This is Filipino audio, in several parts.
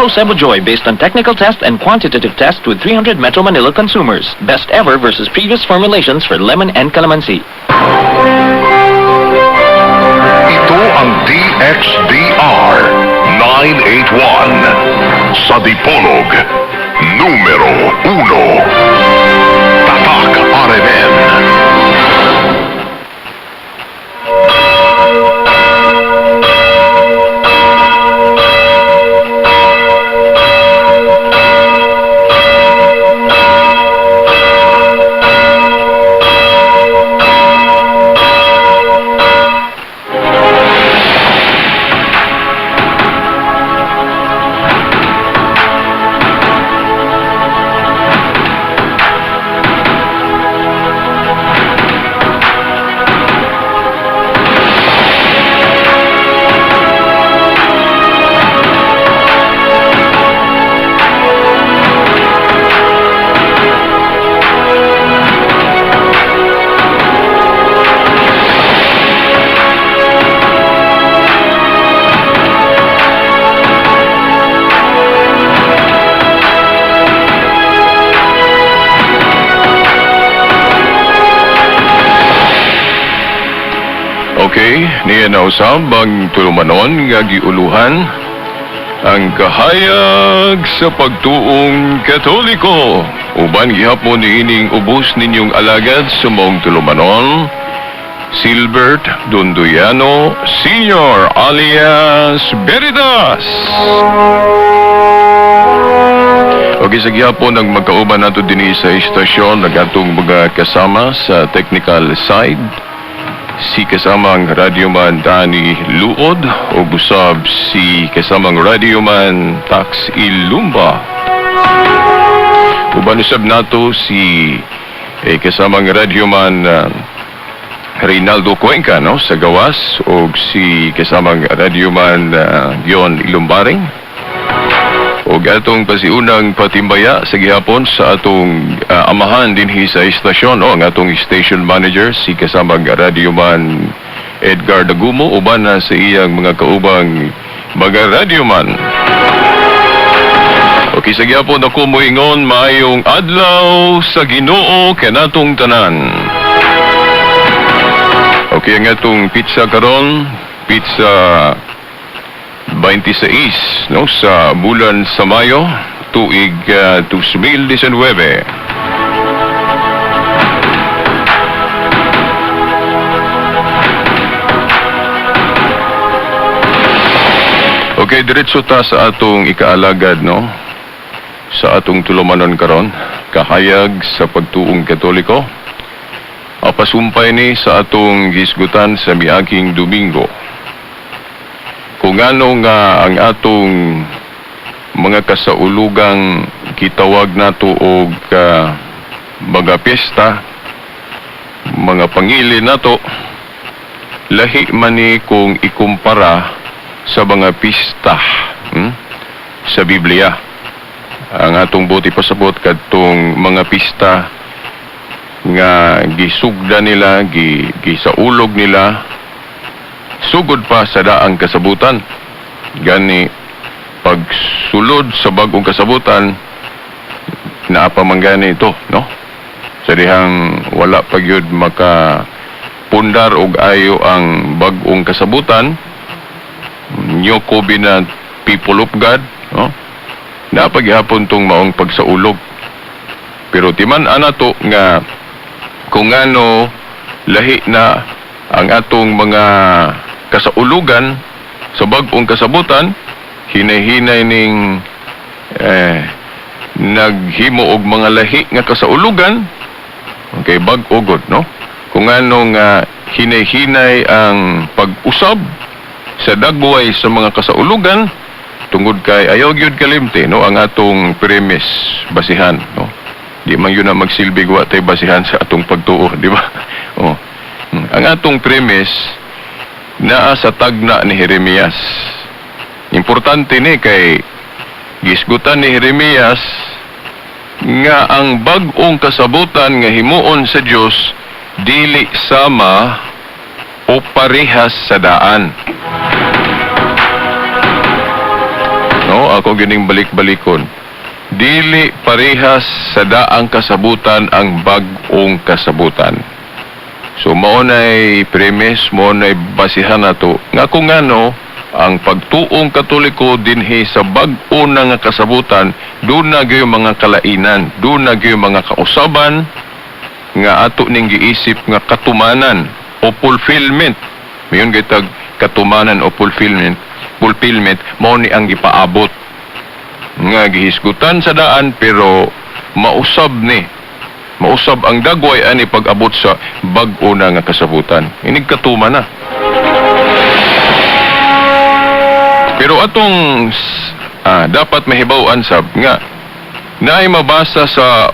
Metro Cebu Joy based on technical test and quantitative test with 300 Metro Manila consumers. Best ever versus previous formulations for lemon and calamansi. Ito ang DXDR 981 sa Dipolog, numero 1. Tatak RMN. Okay, niya nausab ang tulumanon nga giuluhan ang kahayag sa pagtuong Katoliko. Uban gihapon niining ubos ninyong alagad sa mong tulumanon, Silbert Donduyano Sr. alias Veritas. Okay, sa gihapon ang magkauban nato dinhi sa istasyon nagatong mga kasama sa technical side. Si kasamang radyoman Danny Luod o busab si kasamang radyoman Tax Ilumba. Uban usab nato si kasamang radyoman Reynaldo Cuenca no sa gawas o si kasamang radyoman Dion Ilumbaring. O atong pasiunang patimbaya sa gihapon sa atong amahan dinhi sa istasyon ang atong station manager si kasamang radyoman Edgar Dagumo uban na sa iyang mga kaubang mga radyoman. Okay, sa gihapon ako moingon maayong adlaw sa Ginoo kanatong tanan. Okay, ang atong pizza karon, pizza 26 no sa bulan sa Mayo tuig 2019. Okay, diretso ta sa atong ikaalagad no sa atong tulumanon karon, kahayag sa pagtuong Katoliko. Apasumpay ni sa atong gisgutan sa miaging Domingo. Kung ano nga ang atong mga kasaulugang kitawag nato og mga piyesta, mga pangili nato, lahi man ni kung ikumpara sa mga pista sa Biblia. Ang atong buti pasabot kadtong mga pista nga gisugda nila, gisaulog nila, sugod pa sa daang kasabutan. Gani pagsulod sa bagong kasabutan naapamanggani ito no sa dihang wala pa gyud maka pundar og ayo ang bagong kasabutan, new covenant people of God no napaghapon tong maong pagsaulog. Pero timan-an nato nga kung ano lahi na ang atong mga kasaulugan sa bag-ong kasabutan, hinay-hinay ning naghimo og mga lahi nga kasaulugan. Okay, bag-o gud no kung ano nga hinay-hinay ang pag-usab sa dagway sa mga kasaulugan tungod kay ayaw gyud kalimti no ang atong premise basihan no. Di man yun na magsilbig wa tay basihan sa atong pagtuo, di ba? Oh. Ang atong premise naa sa tagna ni Jeremias. Importante ni kay gisgutan ni Jeremias nga ang bag-ong kasabutan nga himuon sa Dios dili sama o parehas sa daan. no, ako gining balik-balikon. Dili parehas sa daang kasabutan ang bag-ong kasabutan. So mao nay premise, mao nay basihan nato nga kung ano ang pagtuong Katoliko dinhi sa bag-o na nga kasabutan, doon na gyud mga kalainan, doon na gyud mga kausaban nga ato ning giisip nga katumanan o fulfillment. Mayon gitag katumanan o fulfillment mao ni ang gipaabot nga gihisgutan sa daan pero mausab ang dagway ani pag-abot sa bag-o na nga kasabutan. Inig katuma na. Pero atong dapat mahibaw-an sab nga naay mabasa sa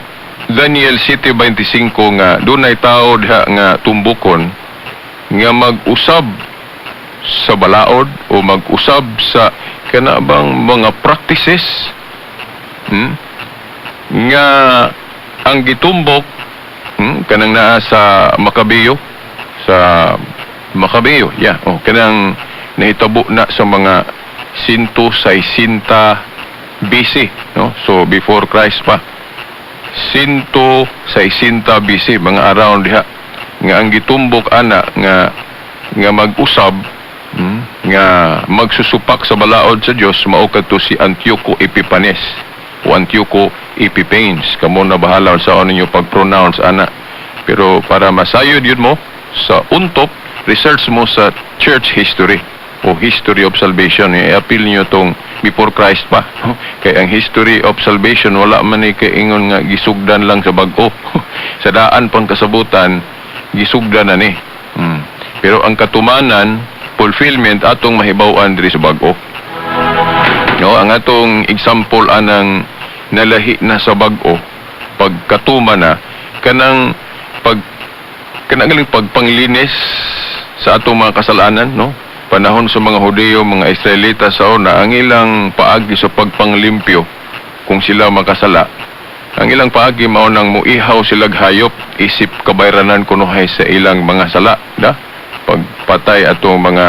Daniel 7:25 nga dunay tao diha nga tumbukon nga mag-usab sa balaod o mag-usab sa kanabang mga practices nga ang gitumbok kanang naa sa Makabeyo kanang nahitabo na sa mga 160 BC, no? So before Christ pa. 160 BC, mga around diha nga ang gitumbok ana nga mag-usab nga magsusupak sa balaod sa Dios mao kadto si Antioco Epiphanes o Antioco Epiphanes. Kamo na bahala sa ninyo pag-pronounce ana. Pero para masayod yun mo sa untop, research mo sa church history o history of salvation. I-appeal niyo tong before Christ pa. Kaya ang history of salvation wala man ni kaingon nga gisugdan lang sa bag-o. Sa daan pang kasabutan gisugdan na ni. Pero ang katumanan, fulfillment atong mahibaw-an diri sa bag-o. No, ang atong example anang nalahi na sa bag-o pagkatuma na kanang pagpanglinis sa atong mga kasalanan, no? Panahon sa mga Hudyo, mga Israelita sa una, ang ilang paagi sa pagpanglimpyo kung sila makasala. Ang ilang paagi mao nang muihaw silag hayop isip kabayranan kunuhay sa ilang mga sala, da? Pagpatay atong mga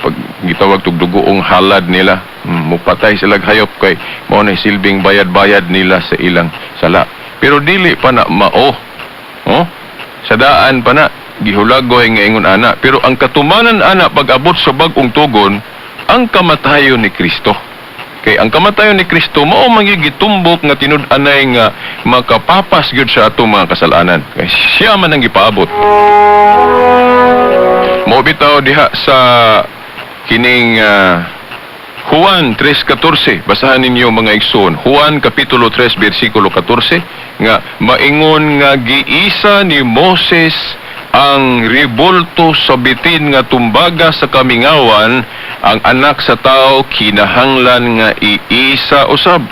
pag gitawag tug dugoong halad nila, mupatay silag hayop kay mao na silbing bayad-bayad nila sa ilang sala. Pero dili pa na mao. Oh? Sa daan pa na gihulagoy nga ingon ana, pero ang katumanan ana pag-abot sa bag-ong tugon ang kamatayon ni Kristo. Kay ang kamatayon ni Kristo mao magigitumbok nga tinud-anay nga makapapas gyud sa atong mga kasalanan. Kay siya man ang gipaabot. Mao bitaw diha sa kining Juan 3:14, basahan ninyo mga igsoon. Juan kapitulo 3 bersikulo 14 nga maingon nga giisa ni Moses ang ribulto sa bitin nga tumbaga sa kamingawan, ang anak sa tao kinahanglan nga iisa usab.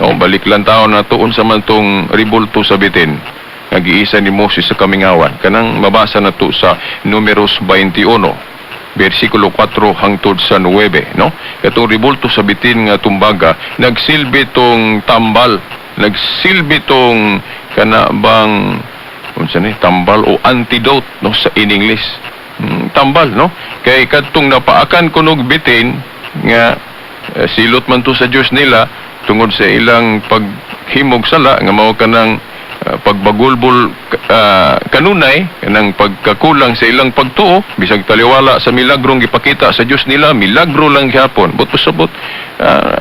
No, balik lang tao na tuon sa man tong ribulto sa bitin nga giisa ni Moses sa kamingawan. Kanang mabasa na to sa Numeros 21 versikulo 4 hangtod sa 9, no? Katong ribulto sa bitin nga tumbaga nagsilbi tong tambal, nagsilbi tong kanabang unsa ni tambal o antidote, no, sa in English. Tambal, no? Kay kadtong napaakan kunog bitin nga silot man to sa Dios nila tungod sa ilang paghimog sala nga mao kanang pagbagulbol kanunay kanang pagkakulang sa ilang pagtuo bisag taliwala sa milagrong gipakita sa Dios nila, milagro lang gyapon but pasabot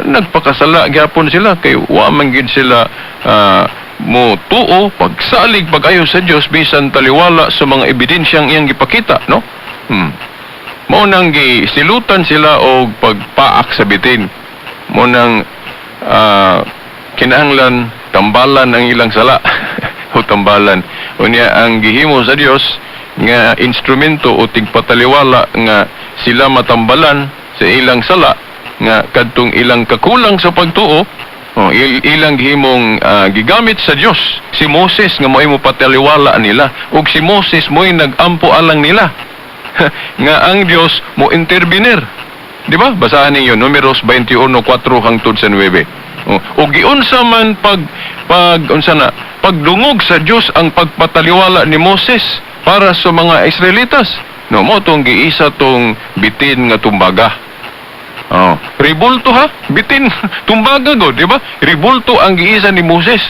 nagpakasala gyapon sila kay wa man gid sila mo tuo pagsalig pag-ayo sa Dios bisan taliwala sa mga ebidensyang iyang gipakita, no? Mao nang gisilutan sila og pagpaak sa bitin. Mao nang kinahanglan tambalan ang ilang sala o tambalan. Unya ang gihimo sa Dios nga instrumento o tigpataliwala nga sila matambalan sa ilang sala nga kadtong ilang kakulang sa pagtuo, ilang gihimong gigamit sa Dios si Moses nga mo'y mopataliwala nila ug si Moses mo'y nagampo alang nila nga ang Dios mo intervenir. Di ba? Basahan ninyo Numeros 21:4 hangtod sa 9. O giunsa man pagdungog sa Dios ang pagpataliwala ni Moses para sa mga Israelitas. No, mo tong giisa tong bitin nga tumbaga. Oh, ribulto ha, bitin, tumbaga go, di ba? Ribulto ang giisa ni Moses.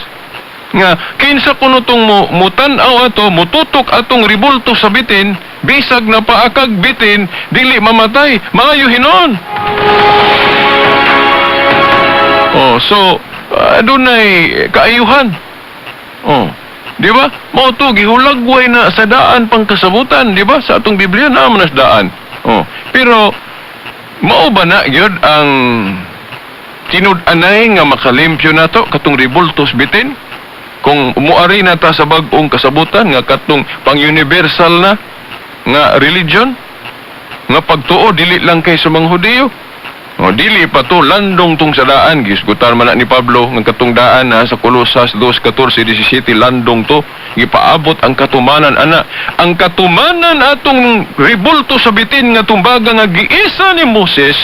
Nga, kinsa kuno tong mutanaw ato, mututok atong ribulto sa bitin, bisag na paakag bitin, dili mamatay, maayo hinon. Oh, so, adunay kaayuhan. Oh, di ba? Mao to gihulagway na sa daan pang kasabutan, di ba? Sa atong Biblia na manas daan. Oh, pero mao ba na gyud ang tinud-anay nga makalimpyo nato katong ribultos bitin? Kung umuari na ta sa bag-ong kasabutan nga katong pang-universal na nga religion nga pagtuo dili lang kay sa mga Hudiyo. O dili pa to landong tong sa daan gisgutan man na ni Pablo nga katong daan na sa Colosas 2:14-17 landong to gipaabot ang katumanan ana. Ang katumanan atong ribulto sa bitin nga tumbaga nga giisa ni Moses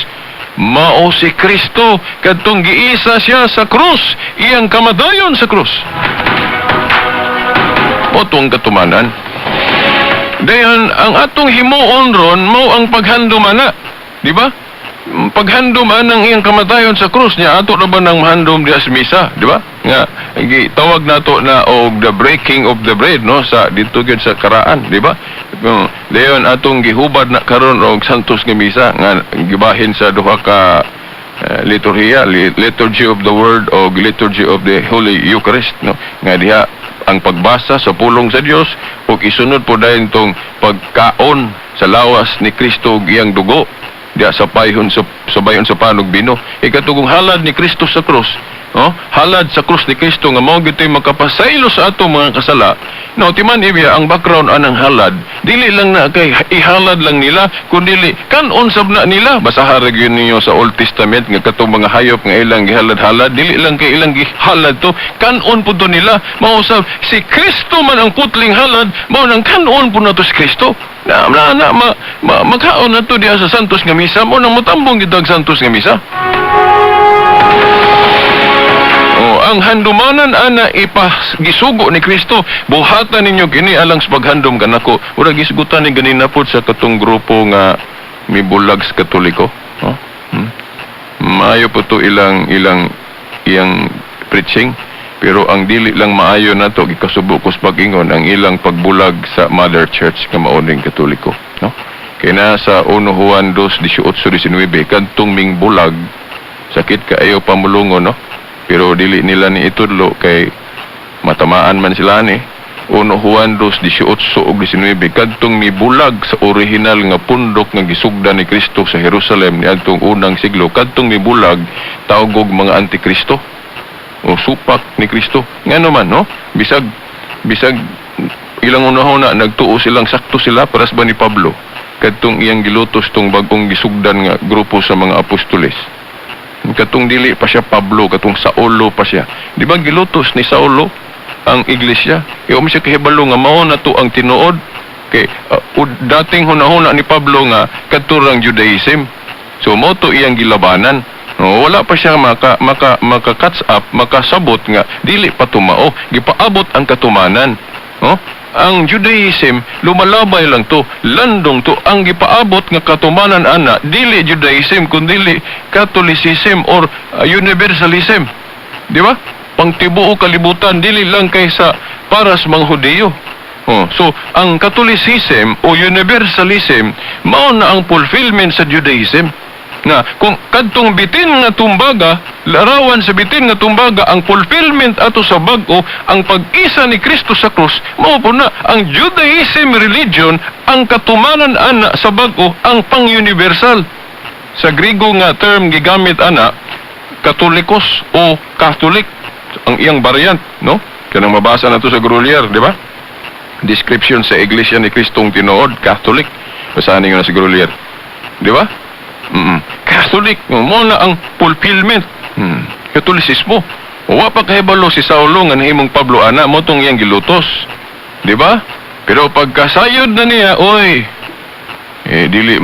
mao si Kristo kadtong giisa siya sa krus, iyang kamatayon sa krus. Otong katumanan. Dayon ang atong himuon ron mao ang paghandom ana, di ba? Paghandom ang iyang kamatayon sa krus niya ato na ba nang mahandom diha sa misa, di ba? Nga gitawag nato na og the breaking of the bread no sa dito gyud sa karaan, di ba? Dayon atong gihubad na karon og santos nga misa nga gibahin sa duha ka liturhiya, liturgy of the word o liturgy of the Holy Eucharist no nga diha ang pagbasa sa pulong sa Dios ug isunod po dayon tong pagkaon sa lawas ni Kristo ug iyang dugo diya sa payhon sa bayon sa panog bino. Ikatugong halad ni Kristo sa krus, no? Halad sa krus ni Kristo nga mao gyud makapasaylo sa ato mga kasala. No, timan ibiya ang background anang halad, dili lang na kay ihalad lang nila, kundi kanon sab na nila. Basaha ra gyud ninyo sa Old Testament nga katong mga hayop nga ilang gihalad-halad, dili lang kay ilang gihalad to, kanon pud to nila. Mao sab si Kristo man ang putling halad, mao nang kanon pud nato si Kristo. Maghaon na to diya sa Santos nga Misa, mo nang mutambong gitag Santos nga Misa. Oh, ang handumanan ana ipagisugo ni Kristo, buhatan ninyo kini alang sa paghandom kanako. Ura gisgutan ni ganina pod sa katong grupo nga mibulag sa Katoliko. Oh? Maayo po to iyang preaching. Pero ang dili lang maayo na to gikasubo ko sa pag-ingon ang ilang pagbulag sa Mother Church nga maoning Katoliko, no? Kaya na sa 1 Juan 2:18-19 kadtong ming bulag sakit kaayo pamulungon, no? Pero dili nila ni itudlo kay matamaan man sila ni. 1 Juan 2:18-19 kadtong mibulag sa original nga pundok nga gisugdan ni Kristo sa Jerusalem niadtong unang siglo, kadtong mibulag tawgog mga antikristo o supak ni Kristo. Nga naman, no? Bisag ilang unahon na nagtuo silang sakto sila paras ba ni Pablo kadtong iyang gilutos tong bagong gisugdan nga grupo sa mga apostoles. Katong dili pa siya Pablo, katong Saulo pa siya. Di ba gilutos ni Saulo ang iglesia? Iyo mo siya kahibalo nga mao na to ang tinuod kay dating hunahuna ni Pablo nga kadturang Judaism. So mo to iyang gilabanan. No, wala pa siya maka-catch up, makasabot nga dili pa tumao, gipaabot ang katumanan. No? Ang Judaism lumalabay lang to, landong to ang gipaabot nga katumanan ana, dili Judaism kundi Catholicism or universalism. Di ba? Pangtibuo kalibutan dili lang kaysa para sa mga Hudiyo. So ang Catholicism o universalism mao na ang fulfillment sa Judaism. Na kung kadtong bitin nga tumbaga, larawan sa bitin nga tumbaga ang fulfillment ato sa bag-o, ang pag-isa ni Kristo sa krus, mao po na ang Judaism religion, ang katumanan ana sa bag-o, ang pang-universal. Sa Griego nga term gigamit ana, Katolikos o Catholic, ang iyang variant, no? Kanang mabasa na to sa Grolier, di ba? Description sa Iglesia ni Kristong tinuod, Catholic. Basahin niyo na sa Grolier. Di ba? Catholic, mo na ang fulfillment. Katolisismo. Wa pa kahibalo si Saulo nga nahimong Pablo ana mo tong iyang gilutos. Di ba? Pero pagkasayod na niya, dili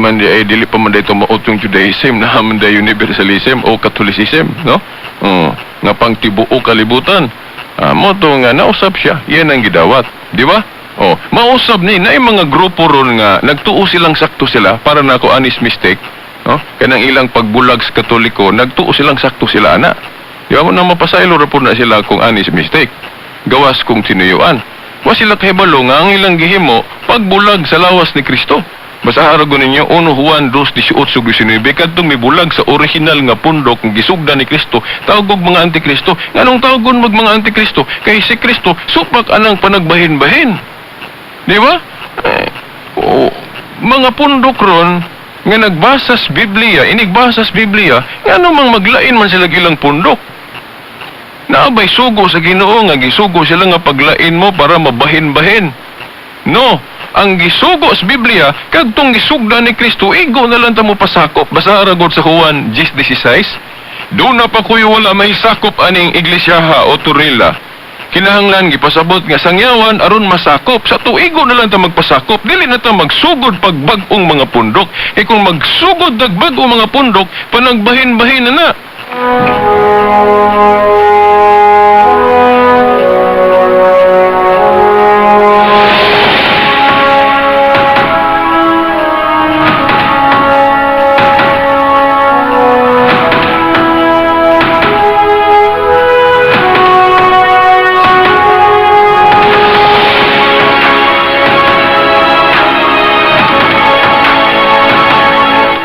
pa man dito mautong Judaism, na man day universalism o Catholicism, no? Nga pangtibuo kalibutan. Mo to nga nausap siya, yan ang gidawat. Di ba? Mausap ni na mga grupo ron nga nagtuo silang sakto sila para na ako honest mistake. No? Kanang ilang pagbulag sa Katoliko, nagtuo silang sakto sila ana. Di ba mo na mapasaylo ra po na sila kung anis mistake. Gawas kung tinuyuan. Wa sila kahibalo nga ang ilang gihimo pagbulag sa lawas ni Kristo. Basta haragon ninyo 1 Juan 2:18-19 kadtong mibulag sa original nga pundok nga gisugda ni Kristo, tawag og mga antikristo. Nganong tawagon mag mga antikristo? Kay si Kristo supak anang panagbahin-bahin. Di ba? Mga pundok ron nga nagbasas Biblia, inigbasas Biblia, nga ano mang maglain man sila ilang pundok. Naabay sugo sa Ginoo nga gisugo sila nga paglain mo para mabahin-bahin. No, ang gisugo sa Biblia kadtong gisugda ni Kristo, igo na lang ta mo pasakop. Basa ragod sa Juan 10:16. Do na pa kuyo wala mahisakop aning iglesyaha o turila. Kinahanglan gipasabot nga sangyawan aron masakop. Sa tuigo na lang ta magpasakop, dili na ta magsugod pagbag-ong mga pundok. Kung magsugod dagbag-ong mga pundok, panagbahin-bahin na.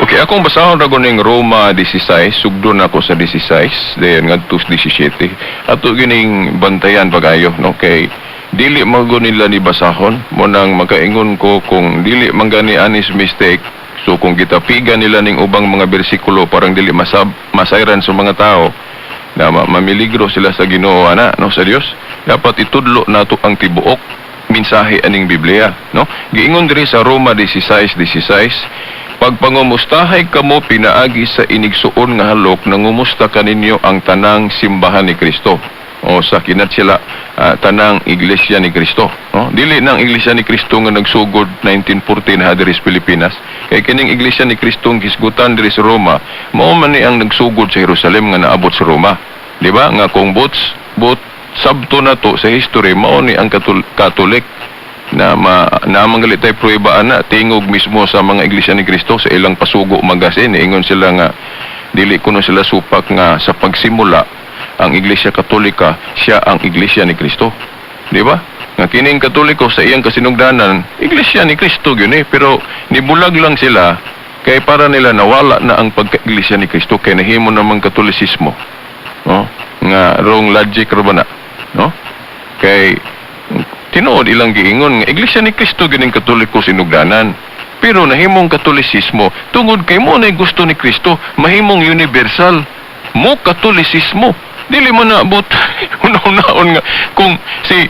Okay, akong basahon ra ning Roma 16, sugdon ako sa 16, dayon ngadto 17. Ato gining bantayan pagayo, no, kay dili mago nila ni basahon mo nang makaingon ko kung dili man gani anis mistake. So kung gitapigan nila ning ubang mga bersikulo parang dili masayran sa mga tao na mamiligro sila sa Ginoo ana, no, sa Dios. Dapat itudlo nato ang tibuok mensahe aning Biblia, no? Giingon diri sa Roma 16:16, pagpangumustahay kamo pinaagi sa inigsuon nga halok, nangumusta kaninyo ang tanang simbahan ni Kristo. O sa kinat sila tanang iglesia ni Kristo. No? Dili nang iglesia ni Kristo nga nagsugod 1914 ha diri sa Pilipinas. Kay kining iglesia ni Kristo ang gisgutan diri sa Roma, mao man ni ang nagsugod sa Jerusalem nga naabot sa Roma. Di ba? Nga kung bot sabto na to sa history, mao ni ang Katolik na manggalit tay prueba ana tingog mismo sa mga iglesia ni Kristo sa ilang pasugo magasin. Ingon sila nga dili kuno sila supak nga sa pagsimula ang Iglesia Katolika siya ang Iglesia ni Kristo. Di ba? Nga kining Katoliko sa iyang kasinugdanan, Iglesia ni Kristo gyud pero nibulag lang sila kay para nila nawala na ang pagka-Iglesia ni Kristo kay nahimo namang Katolisismo. No? Nga wrong logic ra ba na? No? Kay tinuod ilang giingon nga Iglesia ni Kristo gining Katoliko sinugdanan. Pero nahimong Katolisismo tungod kay mo na gusto ni Kristo, mahimong universal. Mo Katolisismo. Dili man naabot una-unaon nga kung si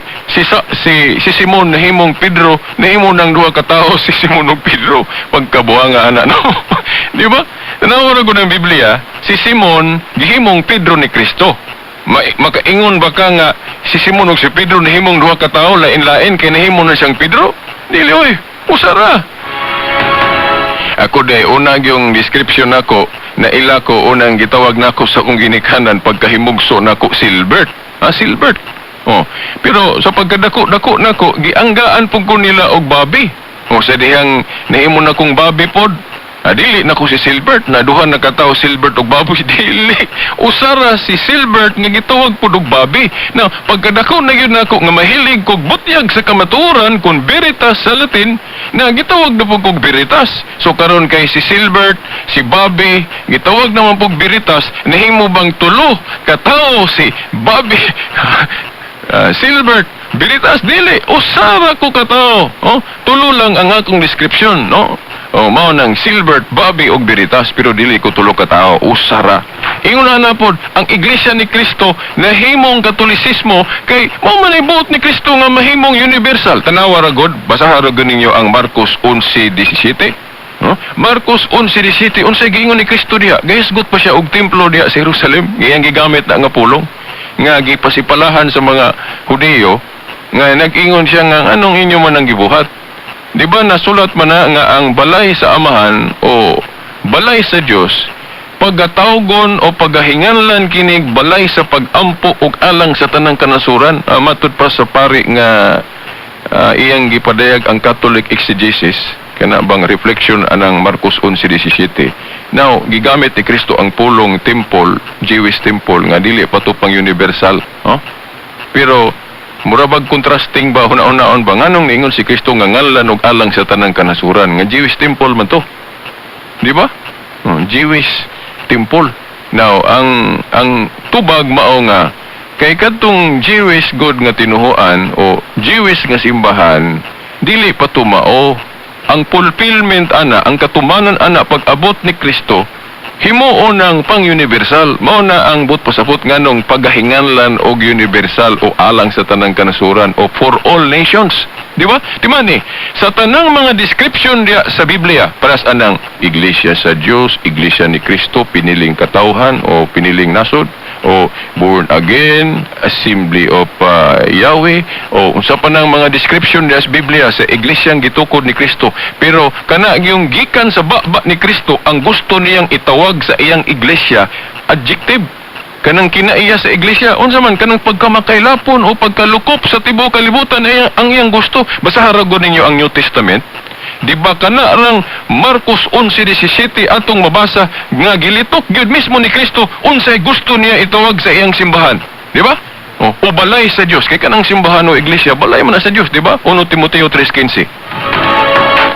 Simon nahimong Pedro, nahimo nang duha ka tawo si Simon ug Pedro pagkabuanga ana, no? Di ba? Nawara ko ng Biblia, si Simon gihimong Pedro ni Kristo. Makaingon ba ka nga si Simon ug si Pedro nahimong duha ka tawo lain-lain kay nahimo na siyang Pedro? Dili oy, usara. Ako day una yung description nako na ila ko unang gitawag nako sa kong ginikanan pagkahimugso nako Silbert. Silbert. Oh, pero sa pagkadako nako gianggaan pug ko nila og Bobby. O sa dihang nahimo na kong Bobby pod. Dili na ko si Silbert, na duha na katawo Silbert og Bobby, dili. Usara si Silbert nga gitawag pud og Bobby. Na pagkadako na yun ako nga mahilig kog butyag sa kamatuoran kun Veritas sa Latin, na gitawag na pud kog Veritas. So karon kay si Silbert, si Bobby, gitawag naman pud Veritas, nahimo bang tulo katawo si Bobby? Silbert, Veritas, dili. Usara ko katawo. Oh, tulo lang ang akong description, no? Oh, mao nang Silbert, Bobby og Veritas, pero dili ko tulo ka tao, usara. Ingon na pod ang Iglesia ni Kristo nahimong Katolisismo kay mao man ibuot ni Kristo nga mahimong universal. Tanawa ra gud, basaha ra gud ninyo ang Marcos 11:17. No? Marcos 11:17, unsay giingon ni Kristo diha? Gahisgot pa siya og templo diha sa Jerusalem, iyang gigamit na nga pulong nga gipasipalahan sa mga Hudiyo, nga nag-ingon siya nga anong inyo man ang gibuhat. Di ba nasulat man na nga ang balay sa Amahan o balay sa Dios pagatawgon o pagahinganlan kinig balay sa pagampo ug alang sa tanang kanasuran. Matud pa sa pari nga iyang gipadayag ang Catholic exegesis kana bang reflection anang Marcos 11:17. Now, gigamit ni Kristo ang pulong temple, Jewish temple nga dili pa to pang universal, no? Pero murabag contrasting ba una-unaon ba nganong niingon si Kristo nga ngalan og alang sa tanang kanasuran nga Jewish temple man to. Di ba? Jewish temple. Now, ang tubag mao nga kay kadtong Jewish God nga tinuhuan o Jewish nga simbahan, dili pa to mao. Ang fulfillment ana, ang katumanan ana pag-abot ni Kristo, himuo ng pang-universal. Mao na ang but pasabot nganong pagahinganlan og universal o alang sa tanang kanasuran o for all nations. Di ba? Di man ni sa tanang mga description diya sa Biblia para sa anang iglesia sa Dios, iglesia ni Kristo, piniling katawhan o piniling nasod o born again, assembly of Yahweh o unsa pa nang mga description diya sa Biblia sa iglesyang gitukod ni Kristo. Pero kana yung gikan sa baba ni Kristo ang gusto niyang itawag sa iyang iglesia adjective. Kanang kinaiya sa iglesia, unsa man kanang pagkamakaylapon o pagkalukop sa tibuok kalibutan ang iyang gusto. Basaha ragon ninyo ang New Testament. Di ba kana rang Marcos 11:17 atong mabasa nga gilitok gyud mismo ni Kristo unsay gusto niya itawag sa iyang simbahan. Di ba? O balay sa Dios. Kay kanang simbahan o iglesia, balay man na sa Dios, di ba? 1 Timoteo 3:15.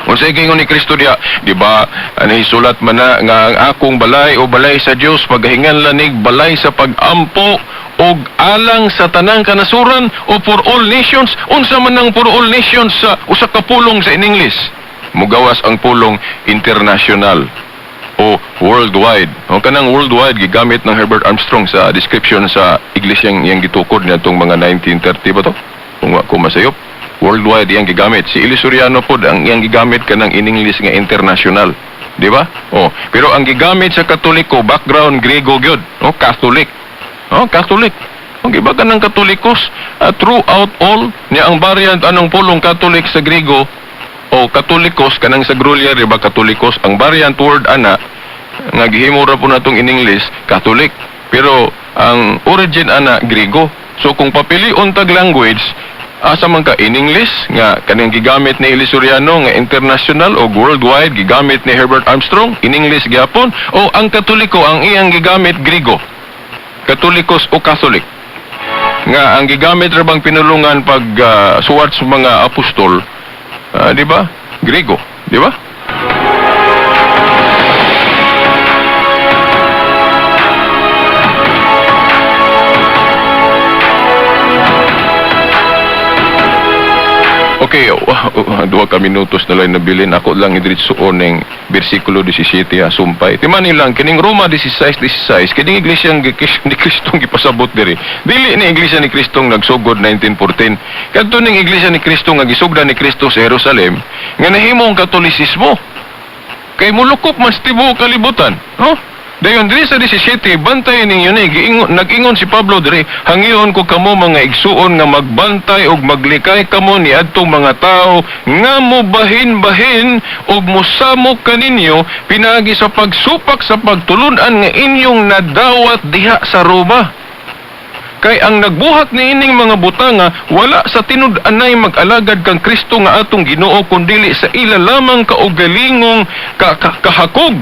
Unsay gingon ni Kristo diya, di ba? Nahisulat man na nga ang akong balay o balay sa Dios paghingan lanig balay sa pagampo og alang sa tanang kanasuran o for all nations. Unsa man ang for all nations sa usa ka pulong sa in English? Mugawas ang pulong international o worldwide. O kanang worldwide gigamit ng Herbert Armstrong sa description sa iglesyang iyang gitukod niadtong mga 1930 ba to? Kung wa ko masayop. Worldwide iyang gigamit. Si Eli Soriano pod ang iyang gigamit kanang in English nga international. Di ba? Pero ang gigamit sa Katoliko, background Grego gyud. Catholic. Catholic. Ang iba ka ng Katolikos, throughout all, niya ang variant anong pulong Catholic sa Grego, o Katolikos, kanang sa Grolier, di ba Katolikos, ang variant word ana, nga gihimo ra po natong in English, Catholic. Pero ang origin ana, Grego. So kung papilion tag language, asa man ka in English nga kanang gigamit ni Eli Soriano nga international o worldwide gigamit ni Herbert Armstrong in English gyapon o ang Katoliko ang iyang gigamit Grego. Katolikos o Catholic. Nga ang gigamit ra bang pinulungan pag suwat sa mga apostol, di ba? Grego, di ba? Okay, 2 ka minutos na lang nabilin. Ako lang idiritsuon ng versikulo 17 sumpay. Timan nilang, kining Roma 16:16, kining iglesia ni Kristong gipasabot diri. Dili ni iglesia ni Kristong nagsugod 1914. Kadto ning iglesia ni Kristo nga gisugdan ni Kristo sa Jerusalem, nga nahimong Katolisismo. Kay mulukop mas tibuok kalibutan, no? Dayon diri sa 17, bantay ninyo ni nag-ingon si Pablo diri, hangion ko kamo mga igsuon nga magbantay og maglikay kamo ni adtong mga tao nga mobahin-bahin og mosamok kaninyo pinaagi sa pagsupak sa pagtulun-an nga inyong nadawat diha sa Roma. Kay ang nagbuhat ni ining mga butanga wala sa tinud-anay mag-alagad kang Kristo nga atong Ginoo kundi sa ila lamang kaugalingong kahakog.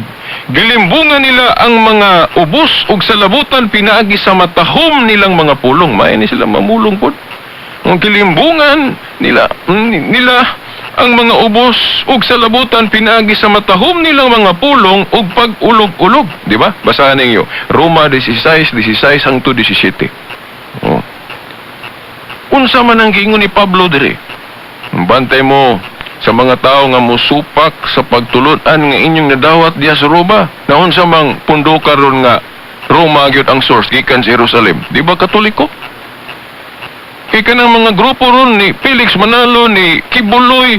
Gilimbungan nila ang mga ubos ug salabutan pinaagi sa matahom nilang mga pulong. May ni sila mamulong pod. Ang gilimbungan nila ang mga ubos ug salabutan pinaagi sa matahom nilang mga pulong ug pag-ulog-ulog, di ba? Basahan ninyo Roma 16:16 hangtod 17. Unsa man ang giingon ni Pablo diri? Bantay mo sa mga tao nga musupak sa pagtulon-an nga inyong nadawat diha sa Roma. Na unsa mang pundo karon nga Roma gyud ang source gikan sa Jerusalem. Di ba Katoliko? Kay kanang mga grupo ron ni Felix Manalo, ni Kibuloy,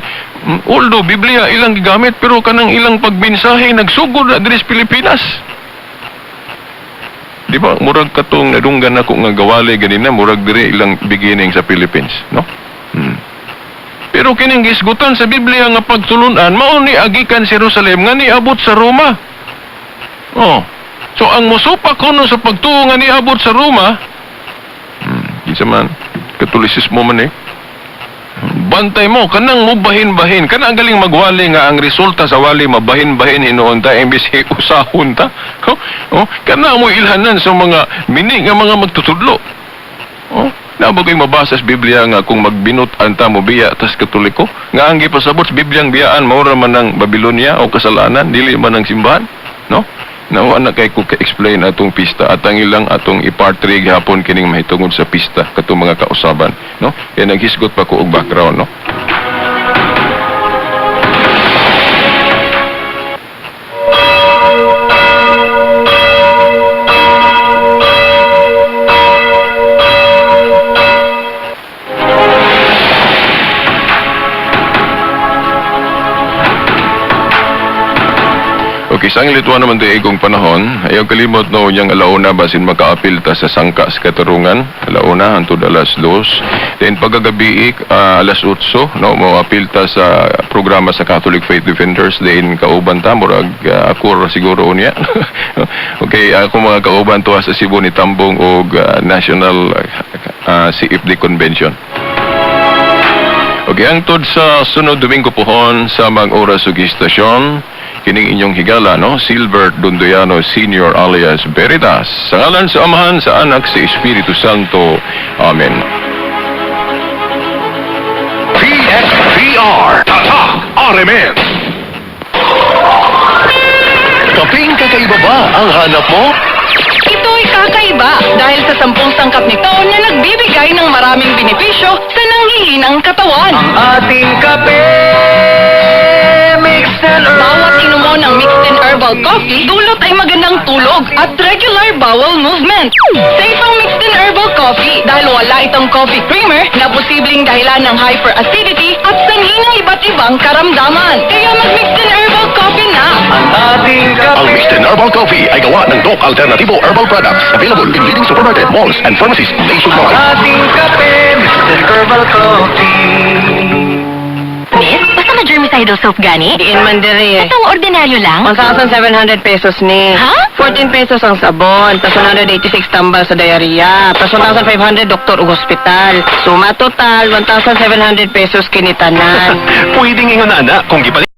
although Biblia ilang gigamit pero kanang ilang pagbinsahe nagsugod na diri sa Pilipinas. Di ba, murag katong nadunggan ako nga gawali ganina, murag diri ilang beginning sa Philippines, no? Pero kining gisgutan sa Biblia nga pagtulunan, mao ni agikan sa Jerusalem nga niabot sa Roma. So ang musupak kuno sa pagtuo nga niabot sa Roma, isa man, Katolisismo man bantay mo, kanang mo bahin-bahin. Kanang galing magwali nga ang resulta sa wali mabahin-bahin hinuon ta, imbis usahon ta. Kanang mo ilhanan sa mga mini nga mga magtutudlo. Nabo kay mabasa sa Biblia nga kung magbinot anta mo biya tas katoliko nga ang gipasabot sa Bibliang biyaan maura man ng Babylonia o kasalanan dili man ng simbahan, no? Nawa na kay ko ka-explain atong pista at ang ilang atong ipartrig hapon kining mahitungod sa pista katong mga kausaban, no? Kaya naghisgot pa ko og background, no? Okay, sa lituan naman tayo ikong panahon, ayaw kalimot no niyang alauna basin makaapil ta sa sangka sa katarungan, alauna hantod alas 2. Then pagagabi alas 8, no, maapil ta sa programa sa Catholic Faith Defenders, then kauban ta murag ako siguro unya. Okay, ako mga kauban to sa Cebu ni Tambong og National CFD Convention. Okay, angtod sa sunod Domingo pohon sa mga oras ug istasyon, kining inyong higala, no? Silbert Dondoyano Sr. alias Veritas. Sa ngalan sa Amahan, sa Anak, sa Espiritu Santo. Amen. PSPR Tatak RMN. Kaping kakaiba ba ang hanap mo? Ito'y kakaiba dahil sa 10 sangkap nito na nagbibigay ng maraming benepisyo sa nanghihinang katawan. Ating kape, mixed and Bawat inumo ng mixed and herbal coffee, dulot ay magandang tulog at regular bowel movement. Safe ang mixed and herbal coffee dahil wala itong coffee creamer na posibleng dahilan ng hyperacidity at sanhi ng iba't ibang karamdaman. Kaya mag-mixed and herbal coffee na. ang ating Ang kape. Mixed Herbal Coffee ay gawa ng Doc Alternativo Herbal Products. Available in leading supermarket, malls, and pharmacies nationwide. Ating kape, mixed and herbal coffee. Miss, basta na germicidal soap gani? Diin man diri. Itong ordinaryo lang? 1,700 pesos ni. Ha? 14 pesos ang sabon, tas 186 tambal sa diarrhea, tas 1,500 doktor ug hospital. Suma total, 1,700 pesos kinitanan. Pwedeng ingon na, kung gipalit